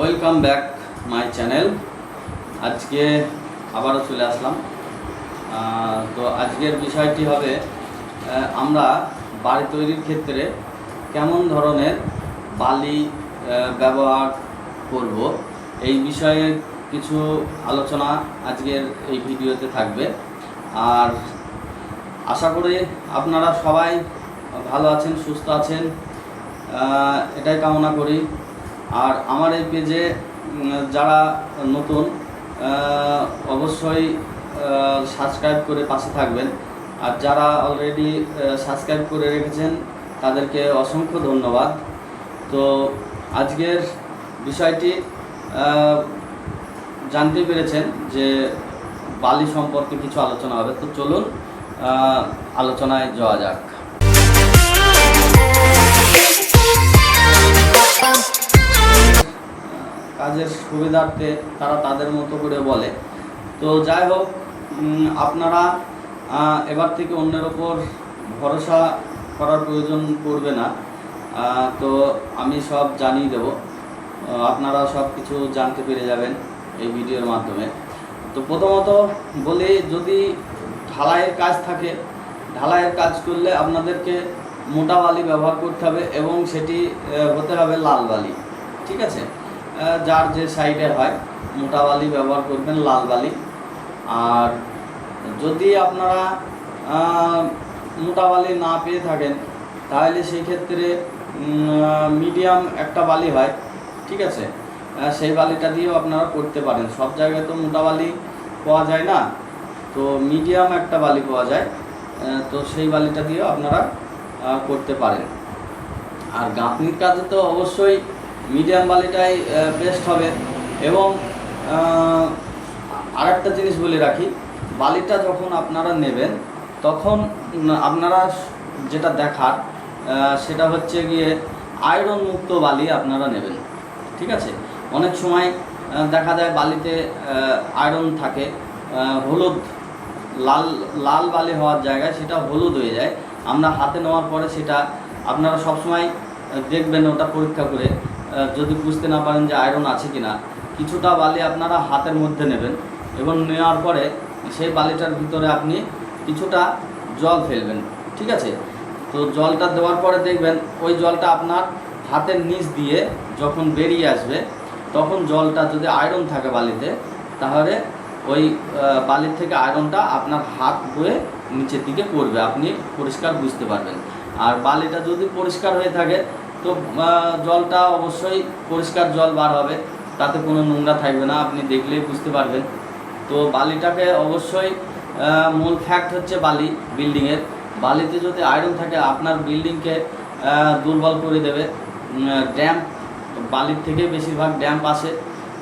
Welcome back my channel. আজকে আবারও চলে আসলাম। তো আজকের বিষয়টি হবে আমরা বাড়ি তৈরির ক্ষেত্রে কেমন ধরনের বালি ব্যবহার করব এই বিষয়ে কিছু আলোচনা আজকের এই ভিডিওতে থাকবে। আর আশা করি আপনারা সবাই ভালো আছেন, সুস্থ আছেন, এটাই কামনা করি। আর আমার এই পেজে যারা নতুন অবশ্যই সাবস্ক্রাইব করে পাশে থাকবেন। আর যারা অলরেডি সাবস্ক্রাইব করে রেখেছেন তাদেরকে অসংখ্য ধন্যবাদ। তো আজকের বিষয়টি জানতে পেরেছেন যে বালি সম্পর্কে কিছু আলোচনা হবে। তো চলুন আলোচনায় যাওয়া যাক। কাজের সুবিধার্থে তারা তাদের মতো করে বলে। তো যাই হোক, আপনারা এবার থেকে অন্যের ওপর ভরসা করার প্রয়োজন পড়বে না। তো আমি সব জানিয়ে দেব, আপনারা সব কিছু জানতে পেরে যাবেন এই ভিডিওর মাধ্যমে। তো প্রথমত বলি, যদি ঢালাইয়ের কাজ থাকে, ঢালাইয়ের কাজ করলে আপনাদেরকে মোটা বালি ব্যবহার করতে হবে এবং সেটি হতে হবে লাল বালি। ঠিক আছে, যার যে সাইডে হয় মোটা বালি ব্যবহার করবেন, লাল বালি। আর যদি আপনারা মোটা বালি না পেয়ে থাকেন তাহলে সেই ক্ষেত্রে মিডিয়াম একটা বালি হয়, ঠিক আছে, সেই বালিটা দিয়েও আপনারা করতে পারেন। সব জায়গায় তো মোটা বালি পাওয়া যায় না, তো মিডিয়াম একটা বালি পাওয়া যায়, তো সেই বালিটা দিয়েও আপনারা করতে পারেন। আর গাঁথনির কাজে তো অবশ্যই মিডিয়াম বালিটাই বেস্ট হবে। এবং আরেকটা জিনিস বলে রাখি, বালিটা যখন আপনারা নেবেন তখন আপনারা যেটা দেখার সেটা হচ্ছে গিয়ে আয়রন মুক্ত বালি আপনারা নেবেন। ঠিক আছে, অনেক সময় দেখা যায় বালিতে আয়রন থাকে, হলুদ লাল লাল বালি হওয়ার জায়গায় সেটা হলুদ হয়ে যায়। আমরা হাতে নেওয়ার পরে সেটা আপনারা সবসময় দেখবেন, ওটা পরীক্ষা করে যদি বুঝতে না পারেন যে আয়রন আছে কিনা, কিছুটা বালি আপনারা হাতের মধ্যে নেবেন এবং নেওয়ার পরে সেই বালিটার ভিতরে আপনি কিছুটা জল ফেলবেন। ঠিক আছে, তো জলটা দেওয়ার পরে দেখবেন ওই জলটা আপনার হাতের নিচ দিয়ে যখন বেরিয়ে আসবে, তখন জলটা যদি আয়রন থাকে বালিতে, তাহলে ওই বালির থেকে আয়রনটা আপনার হাত বয়ে নিচের দিকে পড়বে, আপনি পরিষ্কার বুঝতে পারবেন। আর বালিটা যদি পরিষ্কার হয়ে থাকে তো জলটা অবশ্যই পরিষ্কার জল বার হবে, তাতে কোনো নোংরা থাকবে না, আপনি দেখলেই বুঝতে পারবেন। তো বালিটাকে অবশ্যই মূল ফ্যাক্ট হচ্ছে বালি, বিল্ডিংয়ের বালিতে যদি আয়রন থাকে আপনার বিল্ডিংকে দুর্বল করে দেবে। ড্যাম্প বালির থেকে বেশিরভাগ ড্যাম্প আসে।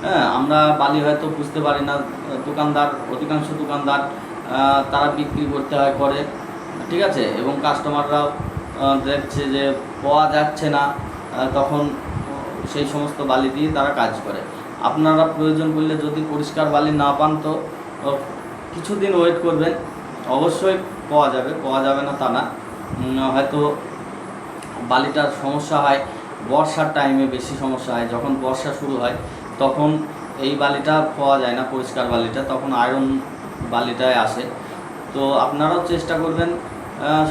হ্যাঁ, আমরা বালি হয়তো বুঝতে পারি না, অধিকাংশ দোকানদার তারা বিক্রি করতে হয় করে, ঠিক আছে, এবং কাস্টমাররাও দেখছে যে পাওয়া যাচ্ছে না, তখন সেই সমস্ত বালি দিয়ে তারা কাজ করে। আপনারা প্রয়োজন পড়লে যদি পরিষ্কার বালি না পান তো কিছুদিন ওয়েট করবেন, অবশ্যই পাওয়া যাবে না তা না। হয়তো বালিটার সমস্যা হয় বর্ষার টাইমে, বেশি সমস্যা হয় যখন বর্ষা শুরু হয়, তখন এই বালিটা পাওয়া যায় না, পরিষ্কার বালিটা, তখন আয়রন বালিটায় আসে। তো আপনারাও চেষ্টা করবেন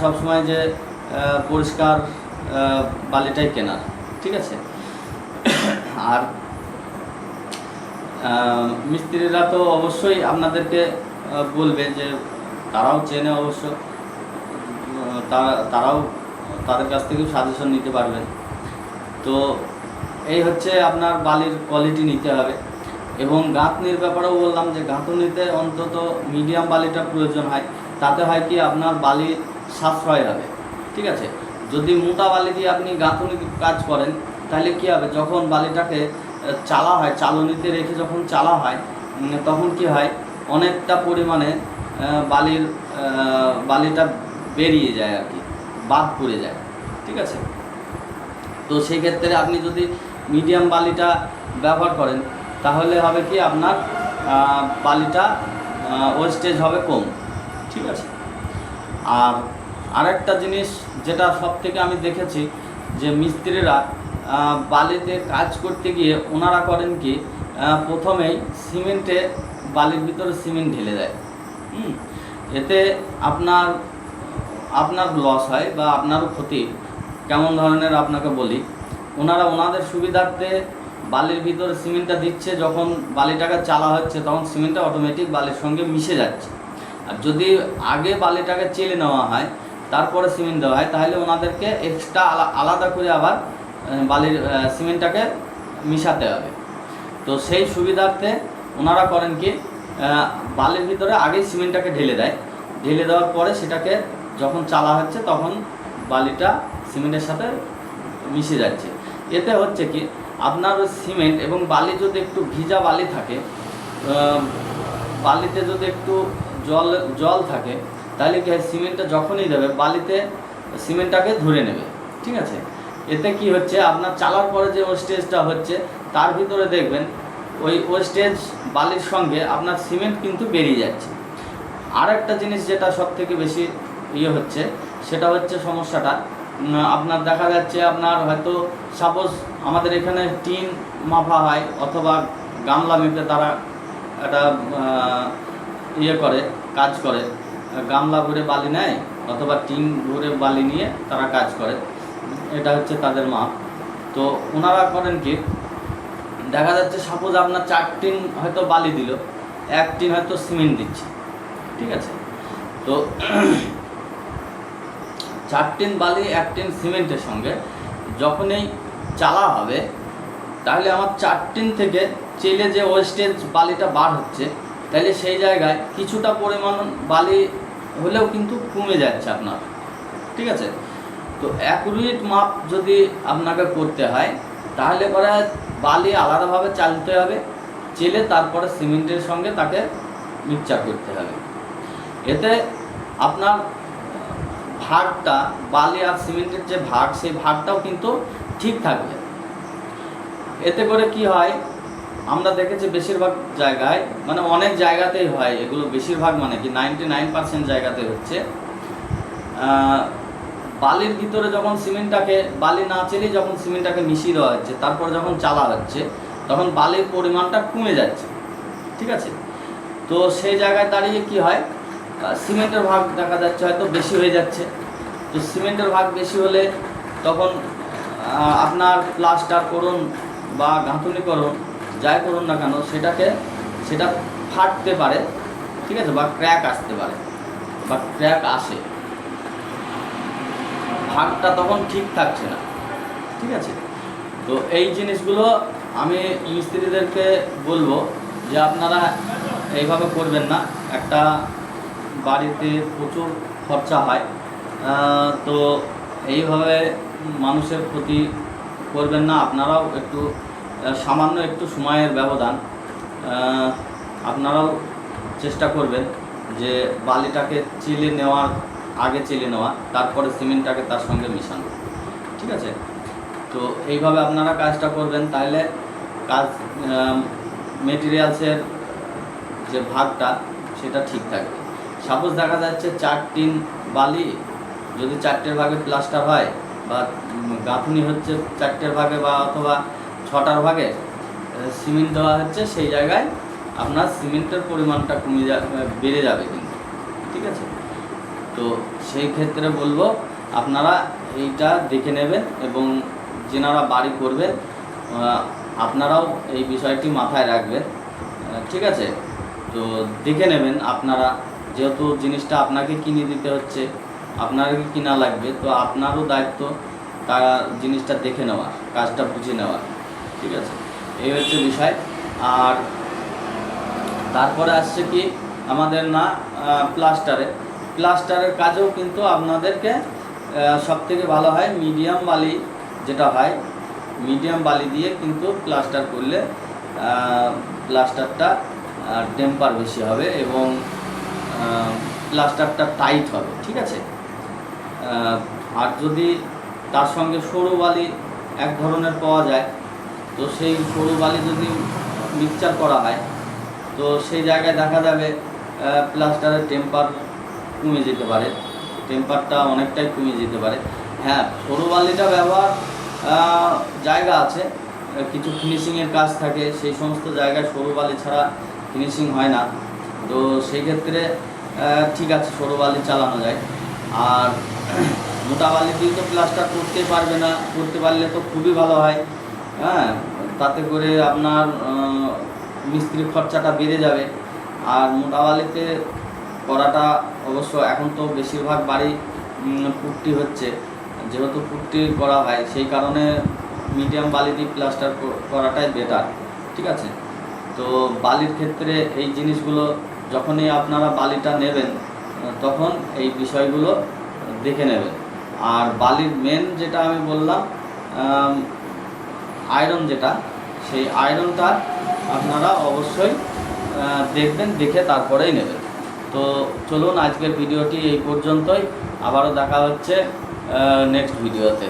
সবসময় যে পরিষ্কার বালিটাই কেনার। ঠিক আছে, আর মিস্ত্রিরা তো অবশ্যই আপনাদেরকে বলবে যে তারাও চেনে, অবশ্য তারাও তাদের কাছ থেকেও সাজেশন নিতে পারবেন। তো এই হচ্ছে আপনার বালির কোয়ালিটি নিতে হবে। এবং গাঁথনির ব্যাপারেও বললাম যে গাঁথনিতে অন্তত মিডিয়াম বালিটা প্রয়োজন হয়, তাতে হয় কি আপনার বালি সাশ্রয় হবে। ঠিক আছে, যদি মোটা বালি দিয়ে আপনি গাঁথনি কাজ করেন তাহলে কী হবে, যখন বালিটাকে চালা হয়, চালনিতে রেখে যখন চালা হয়, তখন কি হয়, অনেকটা পরিমাণে বালিটা বেরিয়ে যায় আর কি, বাদ পড়ে যায়। ঠিক আছে, তো সেই ক্ষেত্রে আপনি যদি মিডিয়াম বালিটা ব্যবহার করেন তাহলে হবে কি আপনার বালিটা ওয়েস্টেজ হবে কম। ঠিক আছে, আর আরেকটা জিনিস যেটা সব থেকে আমি দেখেছি যে মিস্ত্রিরা বালিতে কাজ করতে গিয়ে ওনারা করেন কি, প্রথমেই সিমেন্টে বালির ভিতরে সিমেন্ট ঢেলে দেয়। এতে আপনার লস হয় বা আপনারও ক্ষতি। কেমন ধরনের আপনাকে বলি, ওনাদের সুবিধার্থে বালির ভিতরে সিমেন্টটা দিচ্ছে, যখন বালিটাকে চালা হচ্ছে তখন সিমেন্টটা অটোমেটিক বালির সঙ্গে মিশে যাচ্ছে। আর যদি আগে বালিটাকে চেলে নেওয়া হয় তারপরে সিমেন্ট দেওয়া হয়, তাহলে ওনাদেরকে এক্সট্রা আলাদা করে আবার বালির সিমেন্টটাকে মিশাতে হবে। তো সেই সুবিধার্থে ওনারা করেন কি, বালির ভিতরে আগেই সিমেন্টটাকে ঢেলে দেয়, ঢেলে দেওয়ার পরে সেটাকে যখন চালা হচ্ছে তখন বালিটা সিমেন্টের সাথে মিশে যাচ্ছে। এতে হচ্ছে কি, আপনার ওই সিমেন্ট এবং বালি যদি একটু ভিজা বালি থাকে, বালিতে যদি একটু জল থাকে, তাহলে কি সিমেন্টটা যখনই দেবে বালিতে সিমেন্টটাকে ধরে নেবে। ঠিক আছে, এতে কি হচ্ছে, আপনার চালার পরে যে ওয়েস্টেজটা হচ্ছে তার ভিতরে দেখবেন ওই ওয়েস্টেজ বালির সঙ্গে আপনার সিমেন্ট কিন্তু বেরিয়ে যাচ্ছে। আর একটা জিনিস যেটা সব থেকে বেশি হচ্ছে, সেটা হচ্ছে সমস্যাটা আপনার দেখা যাচ্ছে, আপনার হয়তো সাপোজ আমাদের এখানে টিন মাপা হয় অথবা গামলা মেপে তারা একটা করে কাজ করে, গামলা ভরে বালি নেয় অথবা টিন ভরে বালি নিয়ে তারা কাজ করে, এটা হচ্ছে তাদের মাপ। তো ওনারা করেন কি, দেখা যাচ্ছে সাপোজ আপনার 4 টিন হয়তো বালি দিল, 1 টিন হয়তো সিমেন্ট দিচ্ছে। ঠিক আছে, তো 4 টিন বালি 1 টিন সিমেন্টের সঙ্গে যখনই চালা হবে, তাহলে আমার 4 টিন থেকে চেলে যে ওয়েস্টেজ বালিটা বার হচ্ছে, তাহলে সেই জায়গায় কিছুটা পরিমাণ বালি হলেও কিন্তু কমে যাচ্ছে আপনার। ঠিক আছে, তো অ্যাকুরেট মাপ যদি আপনাকে করতে হয়, তাহলে পরে বালি আলাদাভাবে চালতে হবে, চেলে তারপরে সিমেন্টের সঙ্গে তাকে মিক্সচার করতে হবে। এতে আপনার ভাগটা, বালি আর সিমেন্টের যে ভাগ, সেই ভাগটাও কিন্তু ঠিক থাকবে। এতে করে কি হয়, আমরা দেখেছি বেশিরভাগ জায়গায়, মানে অনেক জায়গাতেই হয় এগুলো, বেশিরভাগ মানে কি 99% জায়গাতে হচ্ছে, বালির ভিতরে যখন সিমেন্টটাকে বালি না চেলে যখন সিমেন্টটাকে মিশিয়ে দেওয়া হচ্ছে, তারপর যখন চালা হচ্ছে তখন বালির পরিমাণটা কমে যাচ্ছে। ঠিক আছে, তো সেই জায়গায় দাঁড়িয়ে কি হয়, সিমেন্টের ভাগ দেখা যাচ্ছে হয়তো বেশি হয়ে যাচ্ছে। তো সিমেন্টের ভাগ বেশি হলে তখন আপনার প্লাস্টার করুন বা গাঁথুনি করুন, যাই করুন না কেন, সেটা ফাটতে পারে। ঠিক আছে, বা ক্র্যাক আসতে পারে বা ক্র্যাক আসে, ভাগটা তখন ঠিক থাকছে না। ঠিক আছে, তো এই জিনিসগুলো আমি মিস্ত্রিদেরকে বলবো যে আপনারা এইভাবে করবেন না। একটা বাড়িতে প্রচুর খরচা হয়, তো এইভাবে মানুষের ক্ষতি করবেন না। আপনারাও একটু সামান্য একটু সময়ের ব্যবধান, আপনারাও চেষ্টা করবেন যে বালিটাকে চেলে নেওয়ার আগে চেলে নেওয়া, তারপরে সিমেন্টটাকে তার সঙ্গে মিশানো। ঠিক আছে, তো এইভাবে আপনারা কাজটা করবেন, তাহলে কাজ মেটেরিয়ালসের যে ভাগটা সেটা ঠিক থাকবে। সাপোজ দেখা যাচ্ছে 4 টিন বালি যদি 4টের ভাগে প্লাস্টার হয়, বা গাঁথুনি হচ্ছে 4টের ভাগে বা অথবা 6টার ভাগে সিমেন্ট দেওয়া হচ্ছে, সেই জায়গায় আপনার সিমেন্টের পরিমাণটা বেড়ে যাবে কিন্তু। ঠিক আছে, তো সেই ক্ষেত্রে বলবো আপনারা এইটা দেখে নেবেন, এবং যেনারা বাড়ি করবেন আপনারাও এই বিষয়টি মাথায় রাখবেন। ঠিক আছে, তো দেখে নেবেন আপনারা, যেহেতু জিনিসটা আপনাকে কিনে দিতে হচ্ছে, আপনাকে কিনা লাগবে, তো আপনারও দায়িত্ব তারা জিনিসটা দেখে নেওয়া, কাজটা বুঝে নেওয়া। ঠিক আছে, এই হচ্ছে বিষয়। আর তারপরে আসছে কি আমাদের না প্লাস্টারের কাজেও কিন্তু আপনাদেরকে সবথেকে ভালো হয় মিডিয়াম বালি, যেটা হয় মিডিয়াম বালি দিয়ে কিন্তু প্লাস্টার করলে প্লাস্টারটা টেম্পার বেশি হবে এবং প্লাস্টারটা টাইট হবে। ঠিক আছে, আর যদি তার সঙ্গে সরু বালি এক ধরনের পাওয়া যায়, তো সেই সরু বালি যদি মিক্সচার করা হয়, তো সেই জায়গায় দেখা যাবে প্লাস্টারের টেম্পার কমে যেতে পারে, টেম্পারটা অনেকটাই কমে যেতে পারে। হ্যাঁ, সরু বালিটা ব্যবহার জায়গা আছে, কিছু ফিনিশিংয়ের কাজ থাকে, সেই সমস্ত জায়গায় সরু বালি ছাড়া ফিনিশিং হয় না। তো সেই ক্ষেত্রে ঠিক আছে, সরু বালি চালানো যায়। আর মোটা বালি দিয়ে তো প্লাস্টার করতেই পারবে না, করতে পারলে তো খুবই ভালো হয়। হ্যাঁ, তাতে করে আপনার মিস্ত্রি খরচাটা বেড়ে যাবে। আর মোটা বালিতে করাটা অবশ্য এখন তো বেশিরভাগ বাড়ি পুট্টি হচ্ছে, যেহেতু পুট্টি করা হয় সেই কারণে মিডিয়াম বালি দিয়ে প্লাস্টার করাটাই বেটার। ঠিক আছে, তো বালির ক্ষেত্রে এই জিনিসগুলো যখনই আপনারা বালিটা নেবেন তখন এই বিষয়গুলো দেখে নেবেন। আর বালির মেন যেটা আমি বললাম আয়রন, যেটা সেই আয়রনটা আপনারা অবশ্যই দেখবেন, দেখে তারপরেই নেবেন। তো চলুন আজকের ভিডিওটি এই পর্যন্তই, আবারও দেখা হচ্ছে নেক্সট ভিডিওতে।